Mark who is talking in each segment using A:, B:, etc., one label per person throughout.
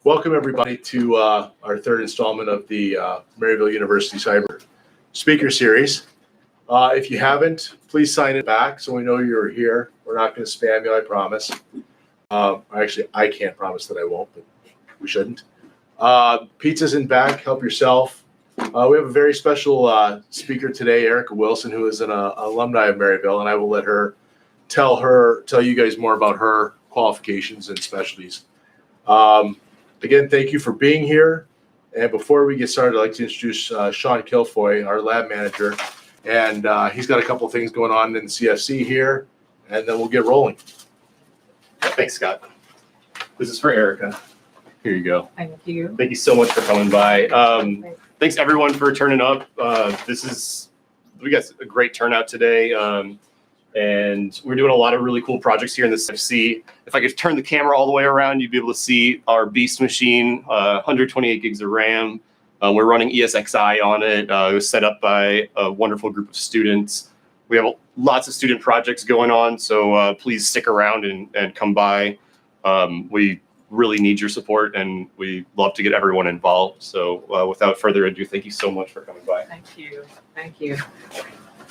A: Welcome everybody to our third installment of the Maryville University Cyber Speaker Series. If you haven't, please sign it back so we know you're here. We're not going to spam you, I promise. Actually, I can't promise that I won't, but we shouldn't. Pizza's in back, help yourself. We have a very special speaker today, Erica Wilson, who is an alumni of Maryville, and I will let her tell you guys more about her qualifications and specialties. Again, thank you for being here. And before we get started, I'd like to introduce Sean Kilfoy, our lab manager. And he's got a couple things going on in the CFC here, and then we'll get rolling.
B: Thanks, Scott. This is for Erica. Here you go.
C: Thank you.
B: Thank you so much for coming by. Thanks everyone for turning up. We got a great turnout today. And we're doing a lot of really cool projects here in the CFC. If I could turn the camera all the way around, you'd be able to see our beast machine, 128 gigs of RAM. We're running ESXi on it. It was set up by a wonderful group of students. We have lots of student projects going on, so please stick around and come by. We really need your support, and we love to get everyone involved. So without further ado, thank you so much for coming by.
C: Thank you. Thank you.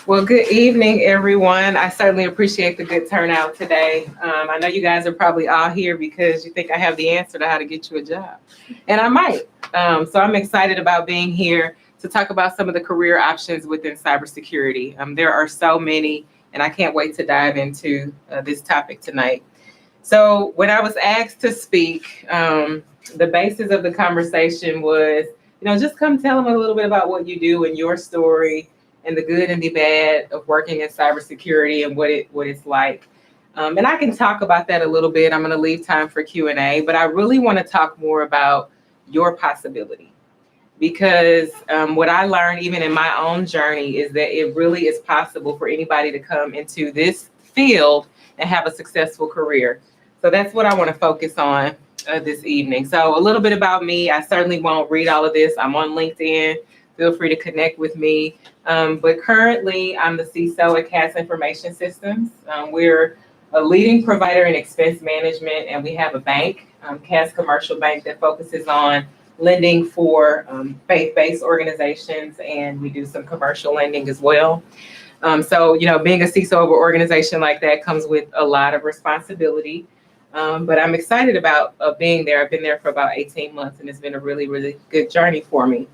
C: Well, good evening, everyone. I certainly appreciate the good turnout today. I know you guys are probably all here because you think I have the answer to how to get you a job, and I might. So I'm excited about being here to talk about some of the career options within cybersecurity. There are so many, and I can't wait to dive into this topic tonight. So when I was asked to speak, the basis of the conversation was, just come tell them a little bit about what you do and your story, and the good and the bad of working in cybersecurity and what it's like. And I can talk about that a little bit. I'm gonna leave time for Q&A, but I really wanna talk more about your possibility. Because what I learned even in my own journey is that it really is possible for anybody to come into this field and have a successful career. So that's what I wanna focus on this evening. So a little bit about me. I certainly won't read all of this. I'm on LinkedIn. Feel free to connect with me. But currently, I'm the CISO at CAS Information Systems. We're a leading provider in expense management, and we have a bank, CAS Commercial Bank, that focuses on lending for faith-based organizations, and we do some commercial lending as well. So, being a CISO of an organization like that comes with a lot of responsibility. But I'm excited about being there. I've been there for about 18 months, and it's been a really, really good journey for me.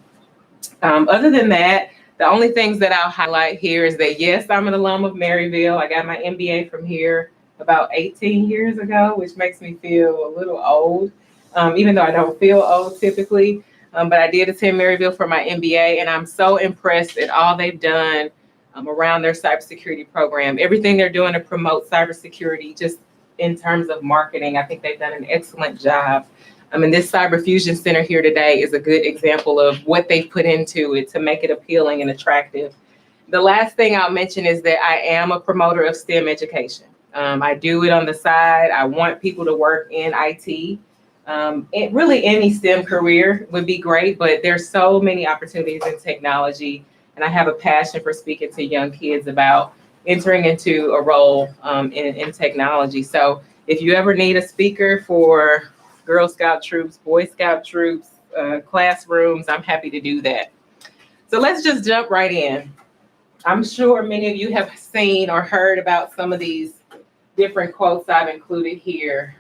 C: Other than that, the only things that I'll highlight here is that, yes, I'm an alum of Maryville. I got my MBA from here about 18 years ago, which makes me feel a little old, even though I don't feel old typically. But I did attend Maryville for my MBA, and I'm so impressed at all they've done around their cybersecurity program. Everything they're doing to promote cybersecurity, just in terms of marketing, I think they've done an excellent job. This Cyber Fusion Center here today is a good example of what they've put into it to make it appealing and attractive. The last thing I'll mention is that I am a promoter of STEM education. I do it on the side. I want people to work in IT. Really any STEM career would be great, but there's so many opportunities in technology, and I have a passion for speaking to young kids about entering into a role in technology. So if you ever need a speaker for Girl Scout troops, Boy Scout troops, classrooms, I'm happy to do that. So let's just jump right in. I'm sure many of you have seen or heard about some of these different quotes I've included here.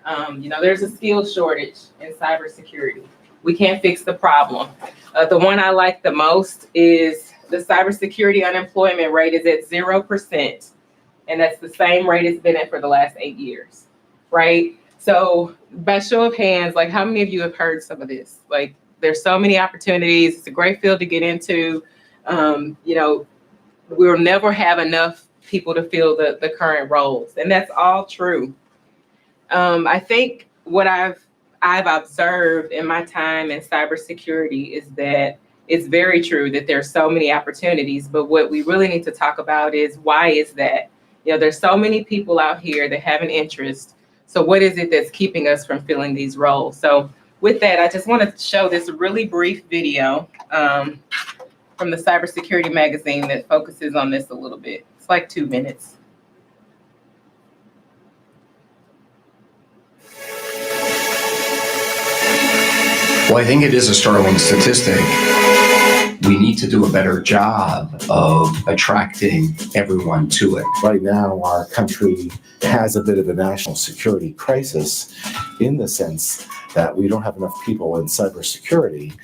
C: There's a skill shortage in cybersecurity. We can't fix the problem. The one I like the most is the cybersecurity unemployment rate is at 0%. And that's the same rate it's been at for the last 8 years, right? So by show of hands, how many of you have heard some of this? There's so many opportunities. It's a great field to get into. We'll never have enough people to fill the current roles. And that's all true. I think what I've observed in my time in cybersecurity is that it's very true that there's so many opportunities. But what we really need to talk about is, why is that? There's so many people out here that have an interest. So what is it that's keeping us from filling these roles? So with that, I just want to show this really brief video from the Cybersecurity magazine that focuses on this a little bit. It's like 2 minutes.
D: Well, I think it is a startling statistic. We need to do a better job of attracting everyone to it.
E: Right now, our country has a bit of a national security crisis in the sense that we don't have enough people in cybersecurity.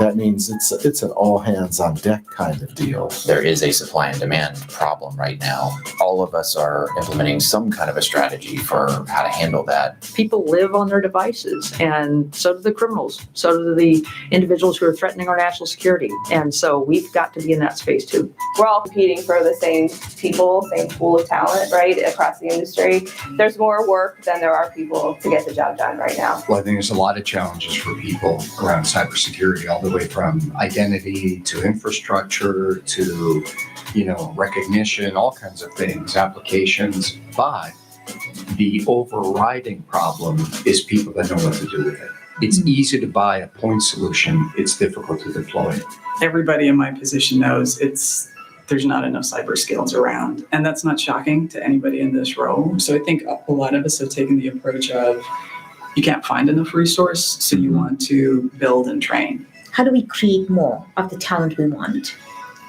E: That means it's an all hands on deck kind of deal.
F: There is a supply and demand problem right now. All of us are implementing some kind of a strategy for how to handle that.
G: People live on their devices, and so do the criminals. So do the individuals who are threatening our national security. And so we've got to be in that space too.
H: We're all competing for the same people, same pool of talent, right, across the industry. There's more work than there are people to get the job done right now.
D: Well, I think there's a lot of challenges for people around cybersecurity, all the way from identity to infrastructure to, recognition, all kinds of things, applications. But the overriding problem is people that know what to do with it. It's easy to buy a point solution. It's difficult to deploy.
I: Everybody in my position knows there's not enough cyber skills around. And that's not shocking to anybody in this role. So I think a lot of us have taken the approach of you can't find enough resource, so you want to build and train.
J: How do we create more of the talent we want?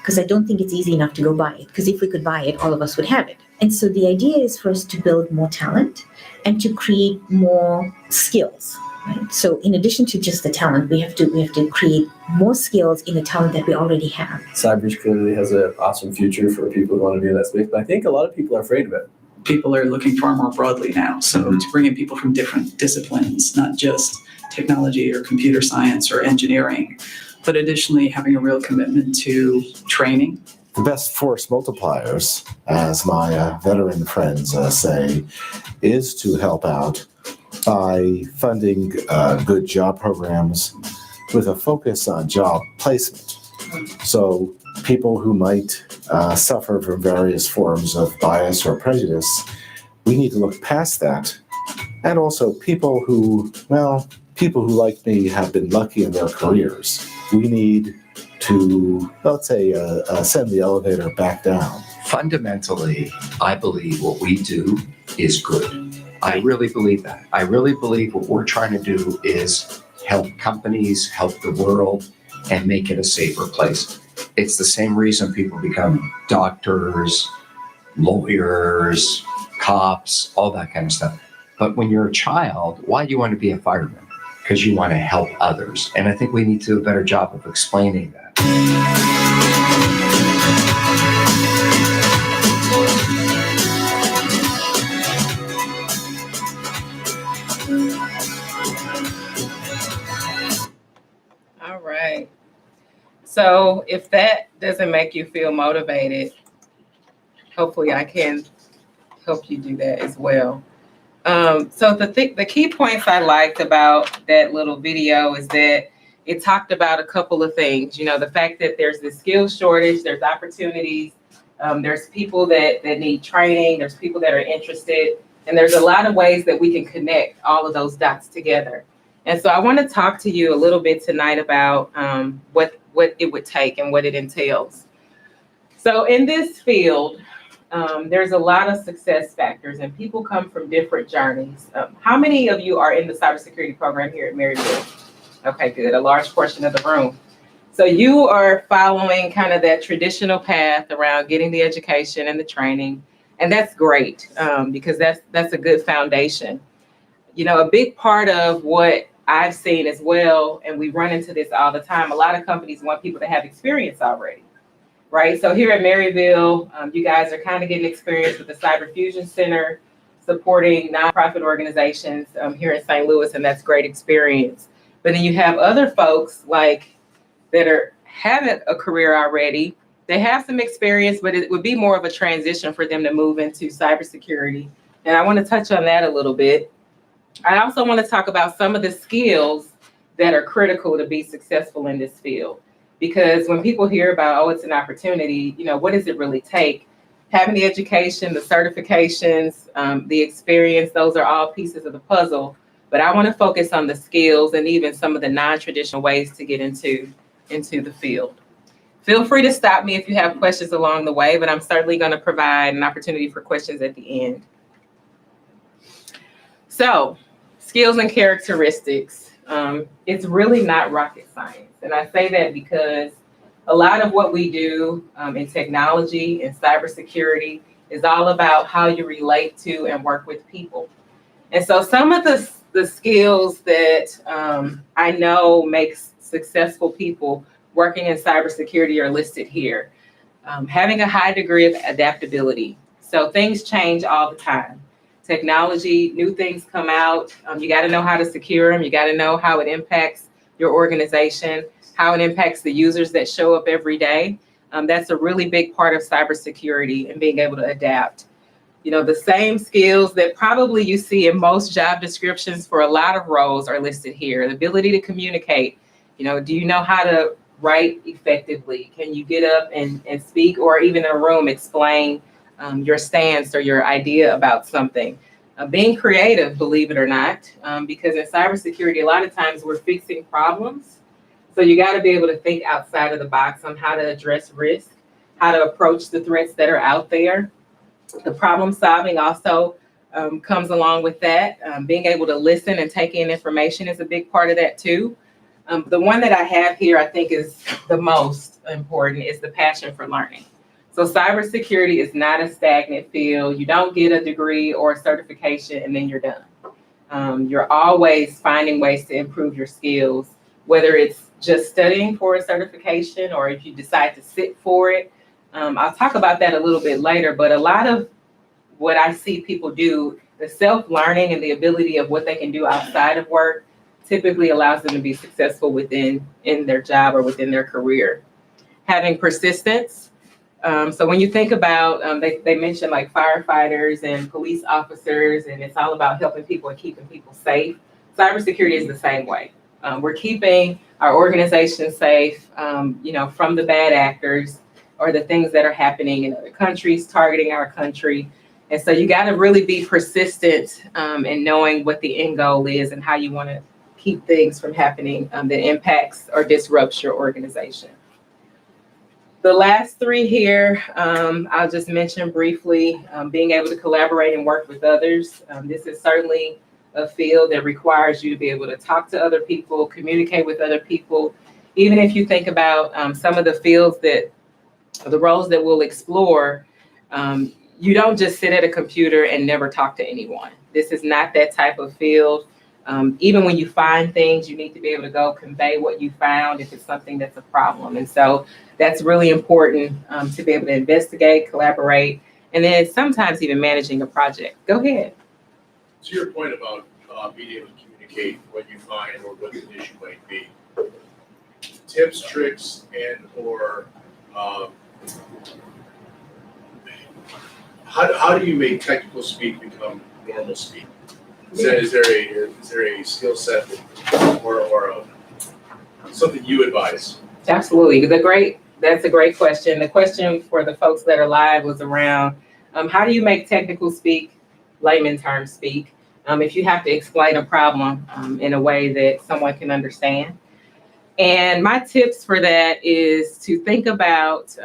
J: Because I don't think it's easy enough to go buy it. Because if we could buy it, all of us would have it. And so the idea is for us to build more talent and to create more skills. Right? So in addition to just the talent, we have to create more skills in the talent that we already have.
K: Cybersecurity has an awesome future for people who want to be in that space, but I think a lot of people are afraid of it.
I: People are looking far more broadly now. So to bring in people from different disciplines, not just technology or computer science or engineering, but additionally having a real commitment to training.
E: The best force multipliers, as my veteran friends say, is to help out by funding good job programs with a focus on job placement. So people who might suffer from various forms of bias or prejudice, we need to look past that. And also people who like me have been lucky in their careers. We need to, let's say, send the elevator back down.
D: Fundamentally, I believe what we do is good. I really believe that. I really believe what we're trying to do is help companies, help the world, and make it a safer place. It's the same reason people become doctors, lawyers, cops, all that kind of stuff. But when you're a child, why do you want to be a fireman? Because you want to help others. And I think we need to do a better job of explaining that.
C: All right. So if that doesn't make you feel motivated, hopefully I can help you do that as well. So the key points I liked about that little video is that it talked about a couple of things. The fact that there's this skills shortage, there's opportunities, there's people that need training, there's people that are interested, and there's a lot of ways that we can connect all of those dots together. And so I want to talk to you a little bit tonight about what it would take and what it entails. So in this field, there's a lot of success factors, and people come from different journeys. How many of you are in the cybersecurity program here at Maryville? Okay, good. A large portion of the room. So you are following kind of that traditional path around getting the education and the training, and that's great because that's a good foundation. A big part of what I've seen as well, and we run into this all the time, a lot of companies want people to have experience already. Right. So here at Maryville, you guys are kind of getting experience with the Cyber Fusion Center, supporting nonprofit organizations here in St. Louis, and that's great experience. But then you have other folks that having a career already. They have some experience, but it would be more of a transition for them to move into cybersecurity. And I want to touch on that a little bit. I also want to talk about some of the skills that are critical to be successful in this field. Because when people hear about, it's an opportunity, what does it really take? Having the education, the certifications, the experience, those are all pieces of the puzzle. But I want to focus on the skills and even some of the non-traditional ways to get into the field. Feel free to stop me if you have questions along the way, but I'm certainly going to provide an opportunity for questions at the end. So, skills and characteristics. It's really not rocket science. And I say that because a lot of what we do in technology and cybersecurity is all about how you relate to and work with people. And so some of the skills that I know makes successful people working in cybersecurity are listed here. Having a high degree of adaptability. So things change all the time. Technology, new things come out. You got to know how to secure them. You got to know how it impacts your organization, how it impacts the users that show up every day. That's a really big part of cybersecurity and being able to adapt. You know, the same skills that probably you see in most job descriptions for a lot of roles are listed here. The ability to communicate. You know, do you know how to write effectively? Can you get up and speak, or even in a room explain your stance or your idea about something? Being creative, believe it or not, because in cybersecurity, a lot of times we're fixing problems. So you got to be able to think outside of the box on how to address risk, how to approach the threats that are out there. The problem solving also comes along with that. Being able to listen and take in information is a big part of that too. The one that I have here, I think is the most important, is the passion for learning. So cybersecurity is not a stagnant field. You don't get a degree or a certification and then you're done. You're always finding ways to improve your skills, whether it's just studying for a certification or if you decide to sit for it. I'll talk about that a little bit later, but a lot of what I see people do, the self-learning and the ability of what they can do outside of work typically allows them to be successful in their job or within their career. Having persistence. So when you think about, they mentioned like firefighters and police officers, and it's all about helping people and keeping people safe. Cybersecurity is the same way. We're keeping our organization safe, from the bad actors or the things that are happening in other countries, targeting our country. And so you got to really be persistent in knowing what the end goal is and how you want to keep things from happening that impacts or disrupts your organization. The last three here, I'll just mention briefly, being able to collaborate and work with others. This is certainly a field that requires you to be able to talk to other people, communicate with other people. Even if you think about some of the fields the roles that we'll explore, you don't just sit at a computer and never talk to anyone. This is not that type of field. Even when you find things, you need to be able to go convey what you found if it's something that's a problem. And so that's really important to be able to investigate, collaborate, and then sometimes even managing a project. Go ahead.
A: To your point about being able to communicate what you find or what the issue might be, tips, tricks, and or how do you make technical speak become normal speak? Is there a skill set or something you advise?
C: Absolutely. That's a great question. The question for the folks that are live was around how do you make technical speak, layman terms speak, if you have to explain a problem in a way that someone can understand. And my tips for that is to think about,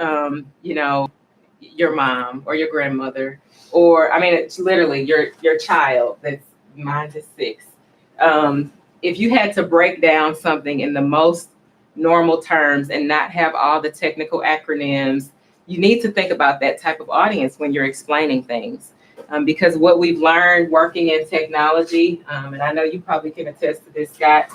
C: your mom or your grandmother, or it's literally your child that's mine is 6. If you had to break down something in the most normal terms and not have all the technical acronyms, you need to think about that type of audience when you're explaining things. Because what we've learned working in technology, and I know you probably can attest to this, Scott,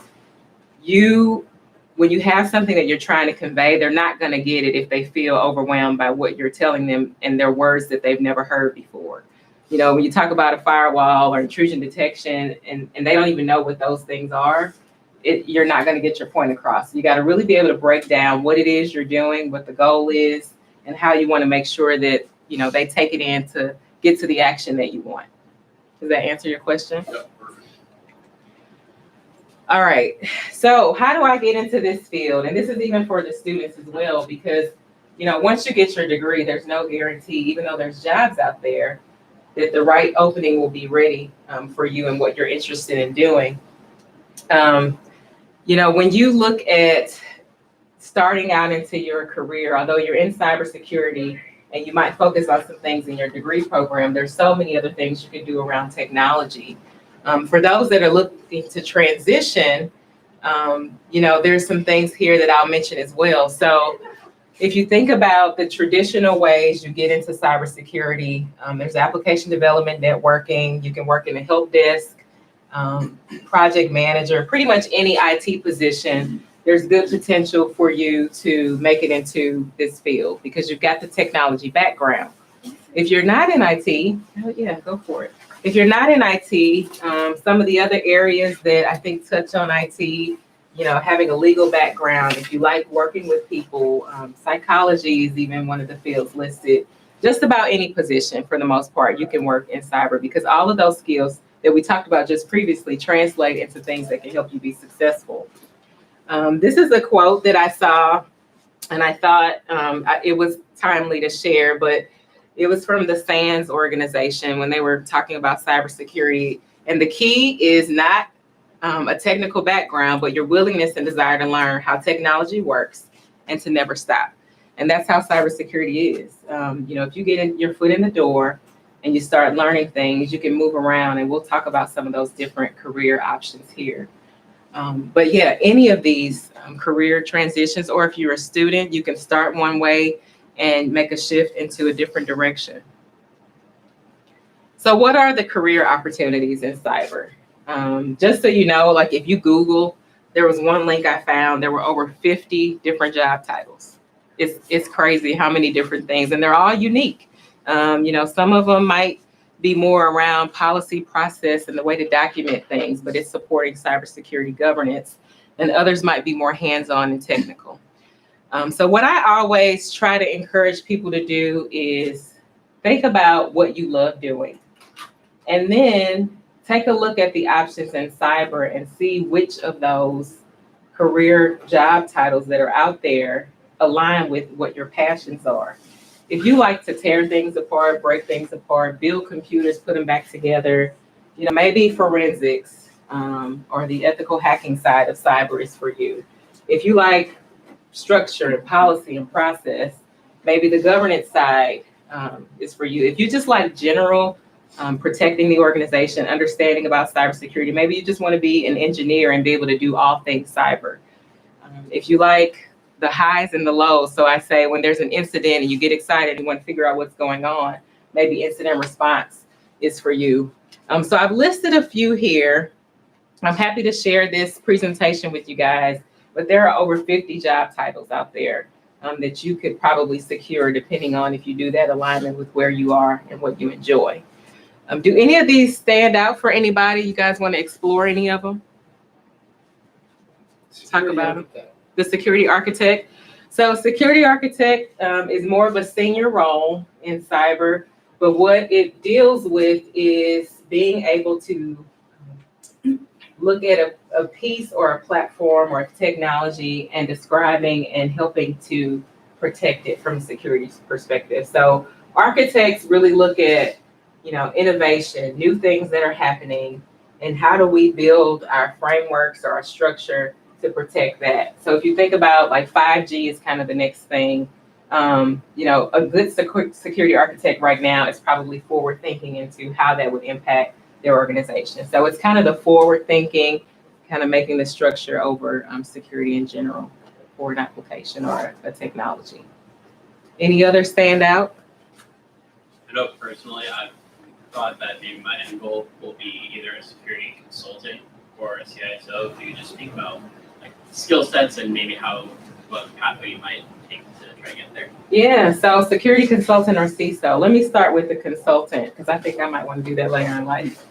C: when you have something that you're trying to convey, they're not going to get it if they feel overwhelmed by what you're telling them and their words that they've never heard before. When you talk about a firewall or intrusion detection and they don't even know what those things are, you're not going to get your point across. You got to really be able to break down what it is you're doing, what the goal is, and how you want to make sure that, they take it in to get to the action that you want. Does that answer your question?
A: Yep, perfect.
C: All right. So how do I get into this field? And this is even for the students as well, because, once you get your degree, there's no guarantee, even though there's jobs out there, that the right opening will be ready for you and what you're interested in doing. When you look at starting out into your career, although you're in cybersecurity and you might focus on some things in your degree program, there's so many other things you can do around technology. For those that are looking to transition, There's some things here that I'll mention as well. So if you think about the traditional ways you get into cybersecurity, there's application development, networking, you can work in a help desk, project manager, pretty much any IT position. There's good potential for you to make it into this field because you've got the technology background. If you're not in IT, oh yeah, go for it. If you're not in IT, some of the other areas that I think touch on IT, having a legal background, if you like working with people, psychology is even one of the fields listed. Just about any position, for the most part, you can work in cyber because all of those skills that we talked about just previously translate into things that can help you be successful. This is a quote that I saw, and I thought it was timely to share, but it was from the SANS organization when they were talking about cybersecurity. And the key is not a technical background, but your willingness and desire to learn how technology works and to never stop. And that's how cybersecurity is. If you get your foot in the door and you start learning things, you can move around, and we'll talk about some of those different career options here. But yeah, any of these career transitions, or if you're a student, you can start one way and make a shift into a different direction. So what are the career opportunities in cyber? Just so you know, like if you Google, there was one link I found, there were over 50 different job titles. It's crazy how many different things, and they're all unique. Some of them might be more around policy process and the way to document things, but it's supporting cybersecurity governance, and others might be more hands-on and technical. So what I always try to encourage people to do is think about what you love doing, and then take a look at the options in cyber and see which of those career job titles that are out there align with what your passions are. If you like to tear things apart, break things apart, build computers, put them back together, maybe forensics or the ethical hacking side of cyber is for you. If you like structure and policy and process, maybe the governance side is for you. If you just like general protecting the organization, understanding about cybersecurity, maybe you just want to be an engineer and be able to do all things cyber. If you like the highs and the lows, so I say when there's an incident and you get excited and you want to figure out what's going on, maybe incident response is for you. So I've listed a few here. I'm happy to share this presentation with you guys, but there are over 50 job titles out there that you could probably secure depending on if you do that alignment with where you are and what you enjoy. Do any of these stand out for anybody? You guys want to explore any of them? Talk about them. The security architect. So security architect is more of a senior role in cyber, but what it deals with is being able to look at a piece or a platform or a technology and describing and helping to protect it from a security perspective. So architects really look at innovation, new things that are happening, and how do we build our frameworks or our structure to protect that. So if you think about like 5G is kind of the next thing, a good security architect right now is probably forward thinking into how that would impact their organization. So it's kind of the forward thinking, kind of making the structure over security in general for an application or a technology. Any other standout?
L: I know personally, I've thought that maybe my end goal will be either a security consultant or a CISO. If you could just speak about like skill sets and maybe what pathway you might take to try to get there.
C: Yeah, so security consultant or CISO. Let me start with the consultant because I think I might want to do that later in life.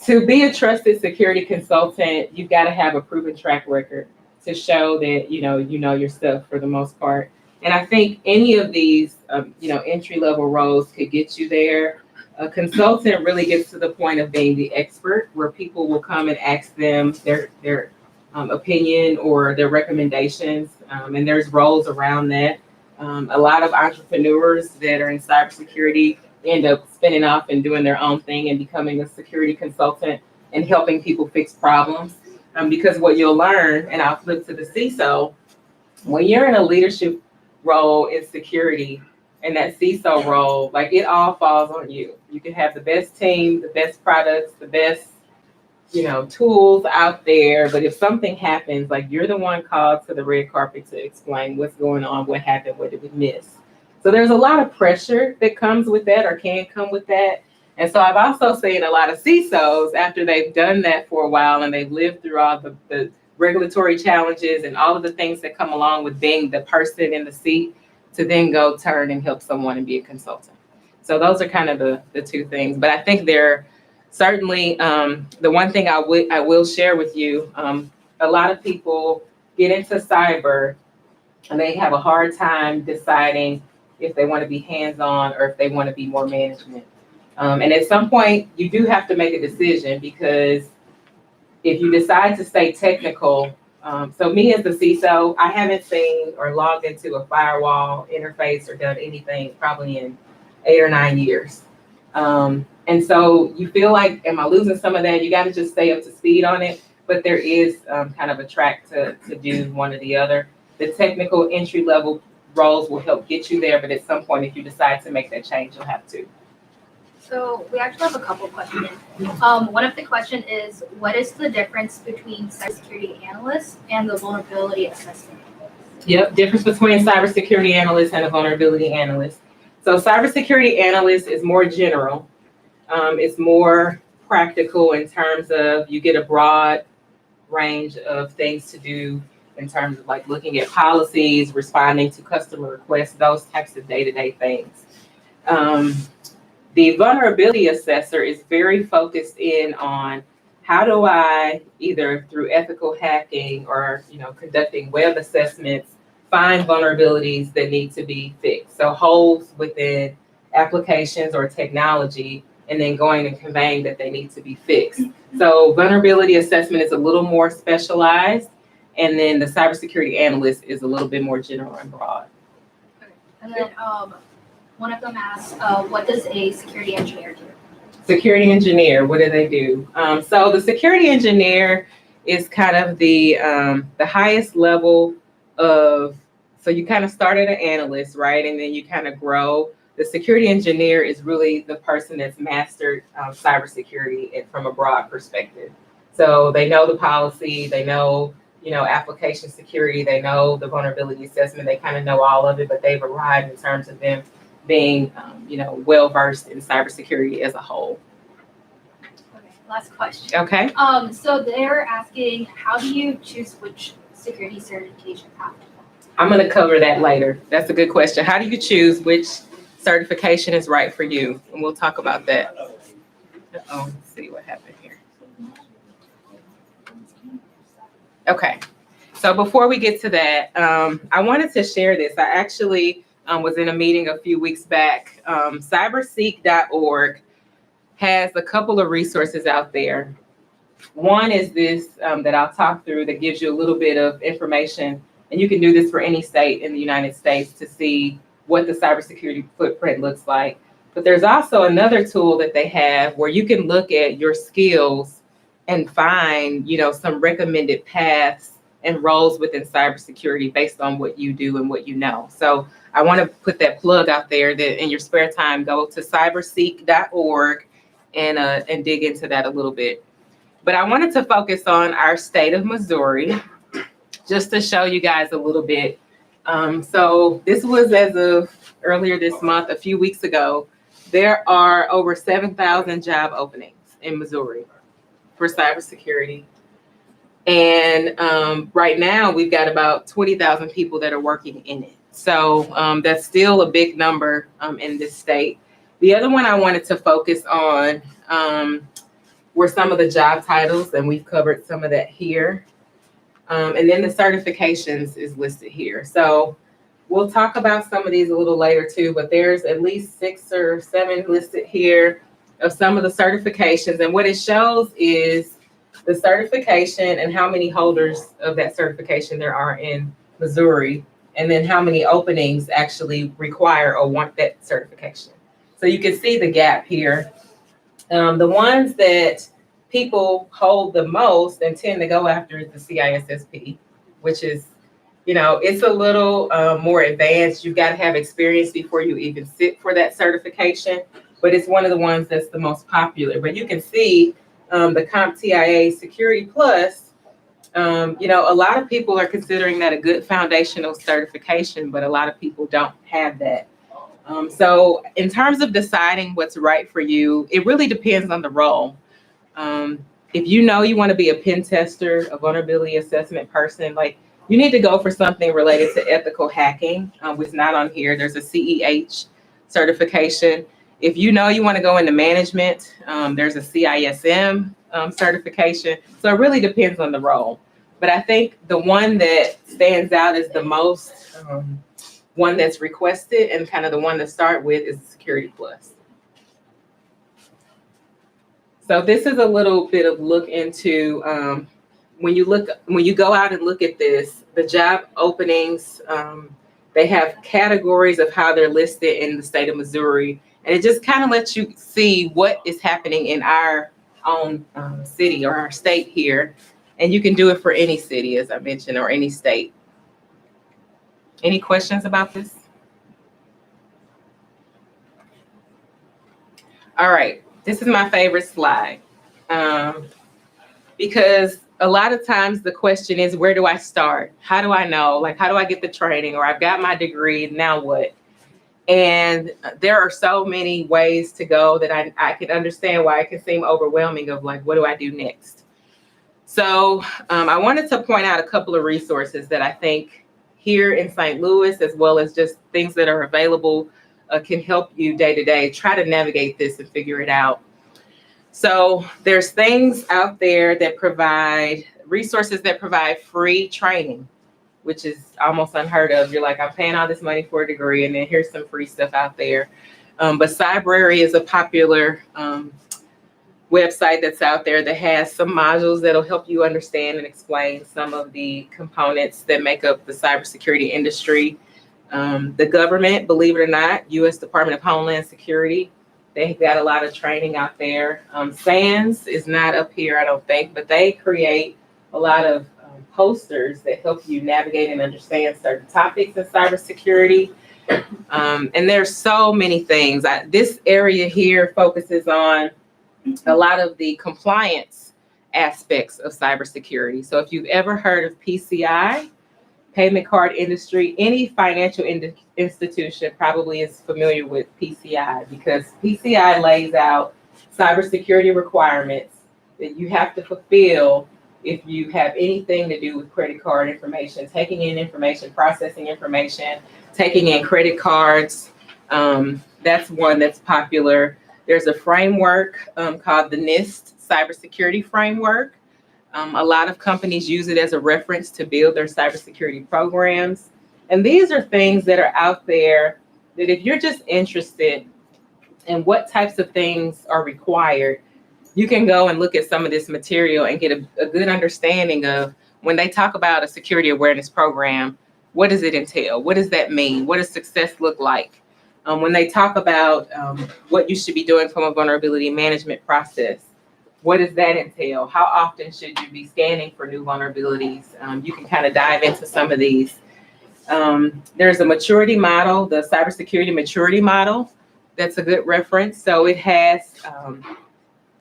C: To be a trusted security consultant, you've got to have a proven track record to show that you know your stuff for the most part. And I think any of these, entry-level roles could get you there. A consultant really gets to the point of being the expert, where people will come and ask them their opinion or their recommendations, and there's roles around that. A lot of entrepreneurs that are in cybersecurity end up spinning off and doing their own thing and becoming a security consultant and helping people fix problems. Because what you'll learn, and I'll flip to the CISO, when you're in a leadership role in security and that CISO role, like it all falls on you. You can have the best team, the best products, the best tools out there, but if something happens, like you're the one called to the red carpet to explain what's going on, what happened, what did we miss. So there's a lot of pressure that comes with that or can come with that. And so I've also seen a lot of CISOs after they've done that for a while and they've lived through all the regulatory challenges and all of the things that come along with being the person in the seat to then go turn and help someone and be a consultant. So those are kind of the two things. But I think they're certainly the one thing I will share with you, a lot of people get into cyber and they have a hard time deciding if they want to be hands-on or if they want to be more management. And at some point, you do have to make a decision because if you decide to stay technical, so me as the CISO, I haven't seen or logged into a firewall interface or done anything probably in 8 or 9 years. And so you feel like, am I losing some of that? You got to just stay up to speed on it. But there is kind of a track to do one or the other. The technical entry level roles will help get you there. But at some point, if you decide to make that change, you'll have to.
M: So we actually have a couple questions. One of the question is, what is the difference between cybersecurity analysts and the vulnerability assessment?
C: Yep, difference between cybersecurity analyst and a vulnerability analyst. So cybersecurity analyst is more general. It's more practical in terms of you get a broad range of things to do in terms of like looking at policies, responding to customer requests, those types of day-to-day things. The vulnerability assessor is very focused in on how do I, either through ethical hacking or conducting web assessments, find vulnerabilities that need to be fixed. So holes within applications or technology, and then going and conveying that they need to be fixed. So vulnerability assessment is a little more specialized, and then the cybersecurity analyst is a little bit more general and broad.
M: Okay. And then one of them asks, what does a security engineer do?
C: Security engineer, what do they do? So the security engineer is kind of the highest level of, so you kind of start at an analyst, right? And then you kind of grow. The security engineer is really the person that's mastered cybersecurity and from a broad perspective. So they know the policy, they know, application security, they know the vulnerability assessment, they kind of know all of it, but they've arrived in terms of them being, well-versed in cybersecurity as a whole.
M: Okay, last question.
C: Okay.
M: So they're asking, how do you choose which security certification path?
C: I'm going to cover that later. That's a good question. How do you choose which certification is right for you? And we'll talk about that. Let's see what happened here. Okay. So before we get to that, I wanted to share this. I actually was in a meeting a few weeks back. Cyberseek.org has a couple of resources out there. One is this that I'll talk through that gives you a little bit of information, and you can do this for any state in the United States to see what the cybersecurity footprint looks like. But there's also another tool that they have where you can look at your skills and find, some recommended paths and roles within cybersecurity based on what you do and what you know. So I want to put that plug out there that in your spare time, go to cyberseek.org and dig into that a little bit. But I wanted to focus on our state of Missouri, just to show you guys a little bit. So this was as of earlier this month, a few weeks ago. There are over 7,000 job openings in Missouri for cybersecurity. And right now we've got about 20,000 people that are working in it. So that's still a big number in this state. The other one I wanted to focus on were some of the job titles, and we've covered some of that here. And then the certifications is listed here. So we'll talk about some of these a little later too, but there's at least 6 or 7 listed here of some of the certifications. And what it shows is the certification and how many holders of that certification there are in Missouri, and then how many openings actually require or want that certification. So you can see the gap here. The ones that people hold the most and tend to go after is the CISSP, which is, it's a little more advanced. You've got to have experience before you even sit for that certification, but it's one of the ones that's the most popular. But you can see the CompTIA Security Plus, a lot of people are considering that a good foundational certification, but a lot of people don't have that. So in terms of deciding what's right for you, it really depends on the role. If you know you want to be a pen tester, a vulnerability assessment person, like you need to go for something related to ethical hacking, which is not on here. There's a CEH certification. If you know you want to go into management, there's a CISM certification. So it really depends on the role. But I think the one that stands out as the most, one that's requested and kind of the one to start with is the Security Plus. So this is a little bit of look into when you go out and look at this, the job openings, they have categories of how they're listed in the state of Missouri. And it just kind of lets you see what is happening in our own city or our state here. And you can do it for any city, as I mentioned, or any state. Any questions about this? All right, this is my favorite slide. Because a lot of times the question is, where do I start? How do I know? Like, how do I get the training? Or I've got my degree, now what? And there are so many ways to go that I can understand why it can seem overwhelming of like, what do I do next? So I wanted to point out a couple of resources that I think here in St. Louis, as well as just things that are available, can help you day to day, try to navigate this and figure it out. So there's things out there that provide resources that provide free training, which is almost unheard of. You're like, I'm paying all this money for a degree, and then here's some free stuff out there. But Cybrary is a popular website that's out there that has some modules that'll help you understand and explain some of the components that make up the cybersecurity industry. The government, believe it or not, U.S. Department of Homeland Security, they've got a lot of training out there. SANS is not up here, I don't think, but they create a lot of posters that help you navigate and understand certain topics in cybersecurity. And there's so many things. This area here focuses on a lot of the compliance aspects of cybersecurity. So if you've ever heard of PCI, payment card industry, any financial institution probably is familiar with PCI, because PCI lays out cybersecurity requirements that you have to fulfill if you have anything to do with credit card information, taking in information, processing information, taking in credit cards. That's one that's popular. There's a framework called the NIST Cybersecurity Framework. A lot of companies use it as a reference to build their cybersecurity programs. And these are things that are out there that if you're just interested in what types of things are required, you can go and look at some of this material and get a good understanding of when they talk about a security awareness program, what does it entail? What does that mean? What does success look like? When they talk about what you should be doing from a vulnerability management process, what does that entail? How often should you be scanning for new vulnerabilities? You can kind of dive into some of these. There's a maturity model, the cybersecurity maturity model. That's a good reference. So it has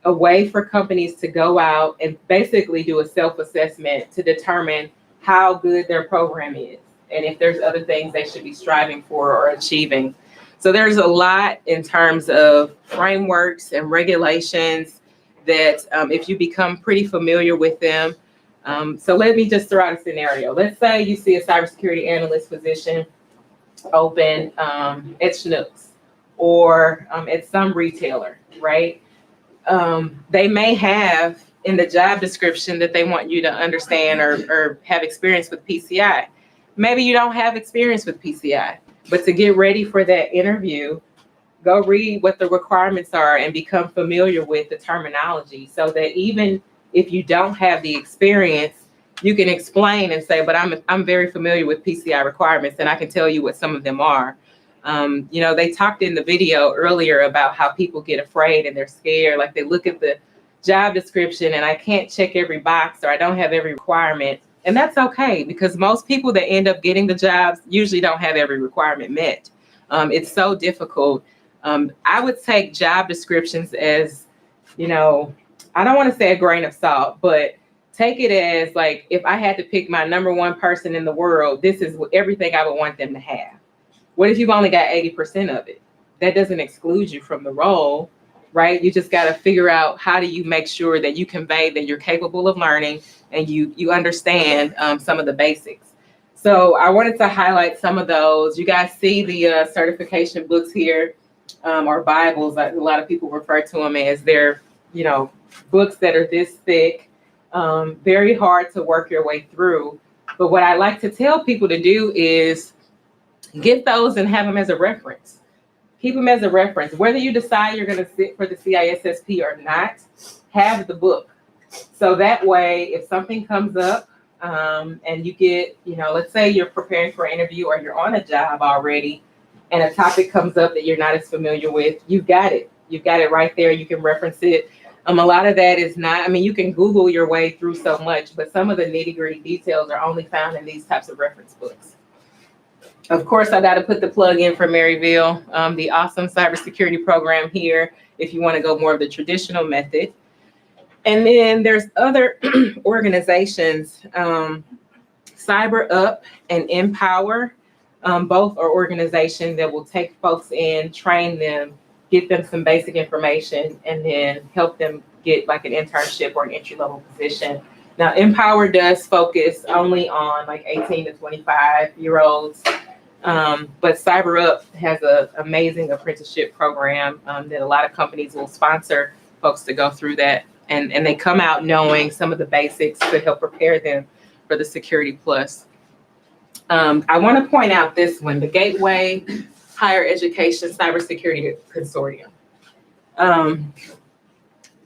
C: a way for companies to go out and basically do a self-assessment to determine how good their program is and if there's other things they should be striving for or achieving. So there's a lot in terms of frameworks and regulations that if you become pretty familiar with them. So let me just throw out a scenario. Let's say you see a cybersecurity analyst position open at Schnucks or at some retailer, right? They may have in the job description that they want you to understand or have experience with PCI. Maybe you don't have experience with PCI, but to get ready for that interview, go read what the requirements are and become familiar with the terminology so that even if you don't have the experience, you can explain and say, but I'm very familiar with PCI requirements and I can tell you what some of them are. They talked in the video earlier about how people get afraid and they're scared. Like they look at the job description and I can't check every box or I don't have every requirement. And that's okay, because most people that end up getting the jobs usually don't have every requirement met. It's so difficult. I would take job descriptions as, I don't want to say a grain of salt, but take it as like, if I had to pick my number one person in the world, this is everything I would want them to have. What if you've only got 80% of it? That doesn't exclude you from the role, right? You just got to figure out how do you make sure that you convey that you're capable of learning and you understand some of the basics. So I wanted to highlight some of those. You guys see the certification books here, or Bibles. A lot of people refer to them as they're, books that are this thick, very hard to work your way through. But what I like to tell people to do is get those and have them as a reference. Keep them as a reference. Whether you decide you're going to sit for the CISSP or not, have the book. So that way, if something comes up and you get, let's say you're preparing for an interview or you're on a job already and a topic comes up that you're not as familiar with, you've got it. You've got it right there. You can reference it. A lot of that is not, you can Google your way through so much, but some of the nitty-gritty details are only found in these types of reference books. Of course, I got to put the plug in for Maryville, the awesome cybersecurity program here, if you want to go more of the traditional method. And then there's other organizations, Cyber Up and Empower. Both are organizations that will take folks in, train them, get them some basic information, and then help them get like an internship or an entry-level position. Now, Empower does focus only on like 18 to 25-year-olds. But Cyber Up has an amazing apprenticeship program that a lot of companies will sponsor folks to go through that. And they come out knowing some of the basics to help prepare them for the Security Plus. I want to point out this one, the Gateway Higher Education Cybersecurity Consortium.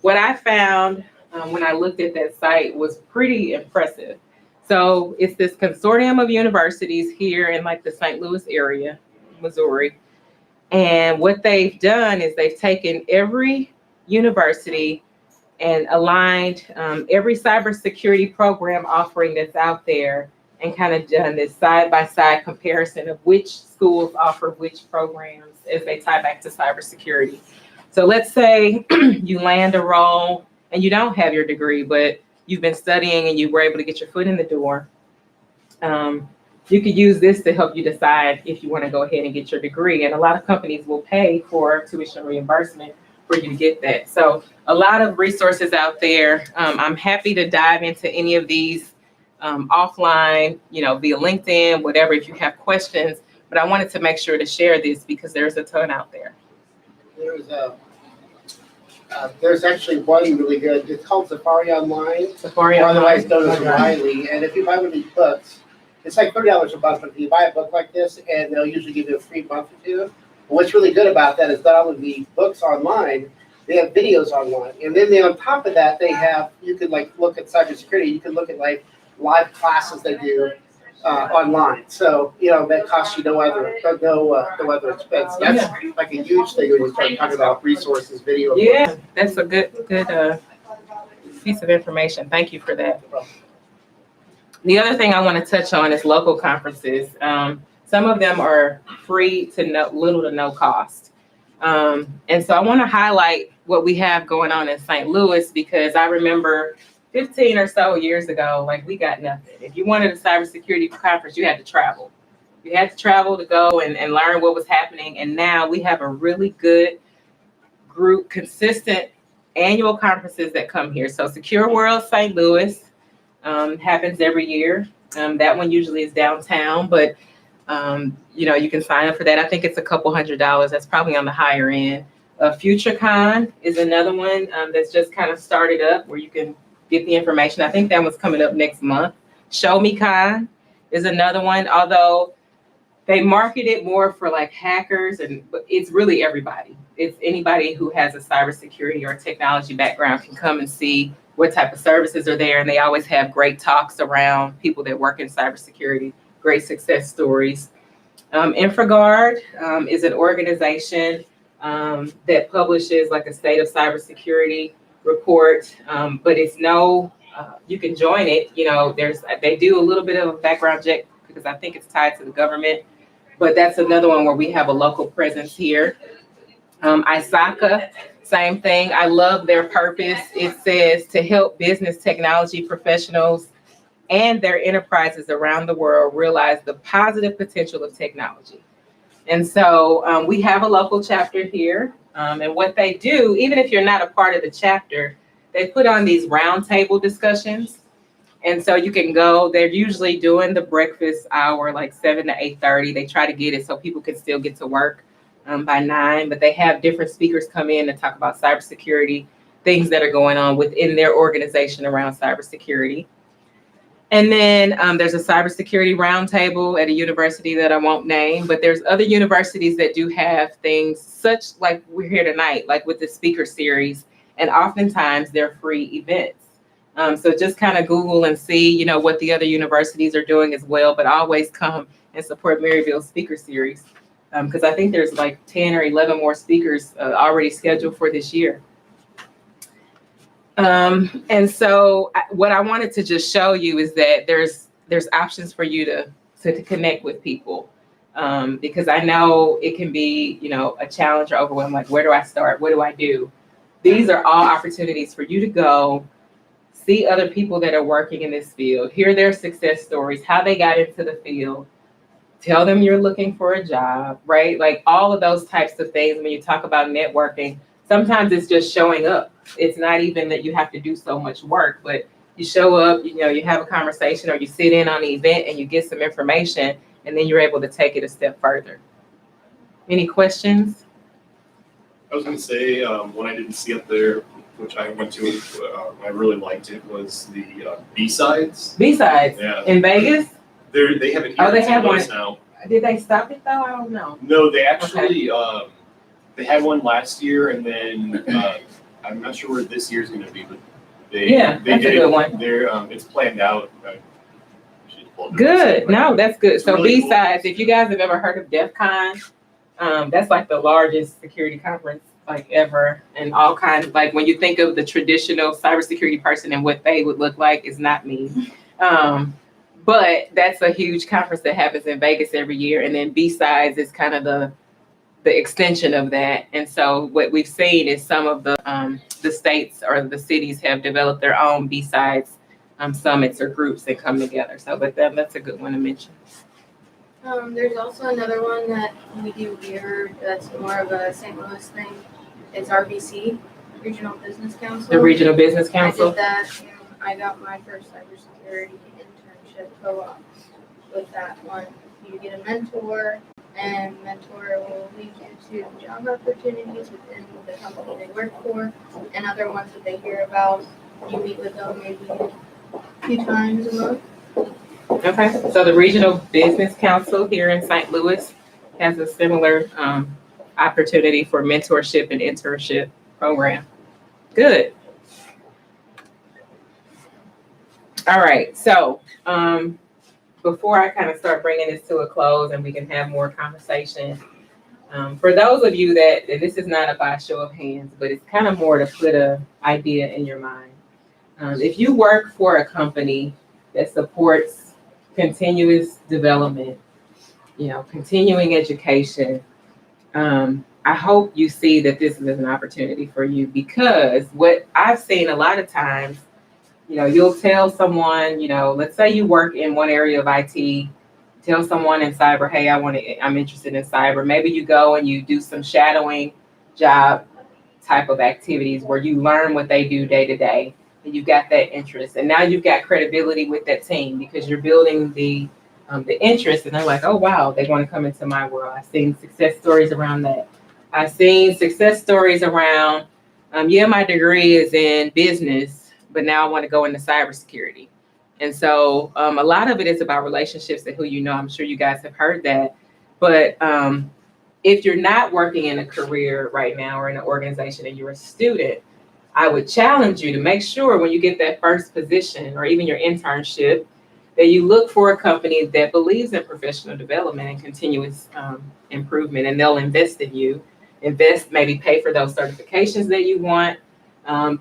C: What I found when I looked at that site was pretty impressive. So it's this consortium of universities here in like the St. Louis area, Missouri. And what they've done is they've taken every university and aligned every cybersecurity program offering that's out there and kind of done this side-by-side comparison of which schools offer which programs as they tie back to cybersecurity. So let's say you land a role and you don't have your degree, but you've been studying and you were able to get your foot in the door. You could use this to help you decide if you want to go ahead and get your degree. And a lot of companies will pay for tuition reimbursement for you to get that. So a lot of resources out there. I'm happy to dive into any of these offline, via LinkedIn, whatever, if you have questions. But I wanted to make sure to share this because there's a ton out there.
N: There's actually one really good. It's called Safari Online.
C: Safari
N: or otherwise
C: Online.
N: known as Riley. And if you buy one of these books, it's like $30 a month. But if you buy a book like this, and they'll usually give you a free month or two. But what's really good about that is not only the books online, they have videos online. And then on top of that, you could like look at cybersecurity. You can look at like live classes they do online. So, that costs you no other expense. That's like a huge thing when you start talking about resources, video.
C: Yeah, that's a good piece of information. Thank you for that. The other thing I want to touch on is local conferences. Some of them are free to little to no cost. And so I want to highlight what we have going on in St. Louis because I remember 15 or so years ago, like we got nothing. If you wanted a cybersecurity conference, you had to travel. You had to travel to go and learn what was happening. And now we have a really good group, consistent annual conferences that come here. So Secure World St. Louis happens every year. That one usually is downtown, but you can sign up for that. I think it's a couple $100. That's probably on the higher end. FutureCon is another one that's just kind of started up where you can get the information. I think that one's coming up next month. Show Me Con is another one, although they market it more for like hackers, but it's really everybody. It's anybody who has a cybersecurity or technology background can come and see what type of services are there. And they always have great talks around people that work in cybersecurity, great success stories. InfraGard is an organization that publishes like a state of cybersecurity report, but it's you can join it. They do a little bit of a background check because I think it's tied to the government, but that's another one where we have a local presence here. ISACA Same thing. I love their purpose. It says to help business technology professionals and their enterprises around the world realize the positive potential of technology. And so we have a local chapter here. And what they do, even if you're not a part of the chapter, they put on these roundtable discussions. And so you can go, they're usually doing the breakfast hour, like 7 to 8:30. They try to get it so people can still get to work by 9, but they have different speakers come in and talk about cybersecurity, things that are going on within their organization around cybersecurity. And then there's a cybersecurity roundtable at a university that I won't name, but there's other universities that do have things such like we're here tonight, like with the speaker series, and oftentimes they're free events. So just kind of Google and see, you know, what the other universities are doing as well, but always come and support Maryville's speaker series. Because I think there's like 10 or 11 more speakers already scheduled for this year. And so what I wanted to just show you is that there's options for you to connect with people. Because I know it can be, you know, a challenge or overwhelm, like where do I start? What do I do? These are all opportunities for you to go see other people that are working in this field, hear their success stories, how they got into the field, tell them you're looking for a job, right? Like all of those types of things. When you talk about networking, sometimes it's just showing up. It's not even that you have to do so much work, but you show up, you know, you have a conversation or you sit in on the event and you get some information and then you're able to take it a step further. Any questions?
B: I was going to say, one I didn't see up there, which I went to, I really liked it, was the B-sides.
C: B-sides?
B: Yeah.
C: In Vegas?
B: They have it here
C: Oh, they
B: in
C: have
B: St. Louis
C: one
B: now.
C: Did they stop it though? I don't know.
B: No, they actually, they had one last year, and then I'm not sure where this year's going to be, but they
C: that's
B: did
C: a good one.
B: They're it's planned out.
C: Good. No, that's good. So
B: really
C: B-sides, if you guys have ever heard of DEF CON, that's like the largest security conference like ever, and all kinds of, like when you think of the traditional cybersecurity person and what they would look like, is not me. But that's a huge conference that happens in Vegas every year. And then B-sides is kind of the extension of that. And so what we've seen is some of the states or the cities have developed their own B-sides summits or groups that come together. So, but that's a good one to mention.
M: There's also another one that we do here that's more of a St. Louis thing. It's RBC, Regional Business Council.
C: The Regional Business Council.
M: I did that. I got my first cybersecurity internship co-op with that one. You get a mentor, and mentor will lead you to job opportunities within the company they work for, and other ones that they hear about. You meet with them maybe a few times a month.
C: Okay, so the Regional Business Council here in St. Louis has a similar opportunity for mentorship and internship program. Good. All right, so before I kind of start bringing this to a close and we can have more conversation, for those of you that, and this is not a by show of hands, but it's kind of more to put an idea in your mind. If you work for a company that supports continuous development, you know, continuing education, I hope you see that this is an opportunity for you, because what I've seen a lot of times, you know, you'll tell someone, you know, let's say you work in one area of IT, tell someone in cyber, hey, I'm interested in cyber. Maybe you go and you do some shadowing job type of activities where you learn what they do day to day, and you've got that interest. And now you've got credibility with that team because you're building the interest, and they're like, oh, wow, they want to come into my world. I've seen success stories around that. I've seen success stories around, my degree is in business, but now I want to go into cybersecurity. And so a lot of it is about relationships and who you know. I'm sure you guys have heard that. But if you're not working in a career right now or in an organization and you're a student, I would challenge you to make sure when you get that first position or even your internship, that you look for a company that believes in professional development and continuous improvement, and they'll invest in you. Maybe pay for those certifications that you want.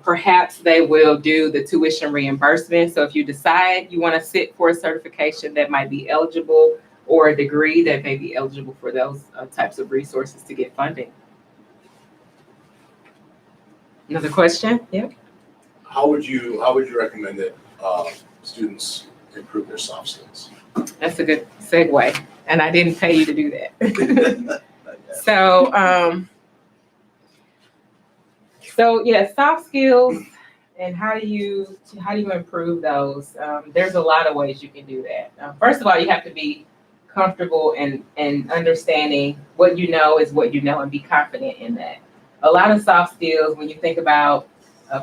C: Perhaps they will do the tuition reimbursement. So if you decide you want to sit for a certification that might be eligible, or a degree that may be eligible for those types of resources to get funding. Another question? Yeah.
A: How would you recommend that students improve their soft skills?
C: That's a good segue. And I didn't pay you to do that. So yeah, soft skills and how do you improve those? There's a lot of ways you can do that. First of all, you have to be comfortable and understanding what you know is what you know and be confident in that. A lot of soft skills, when you think about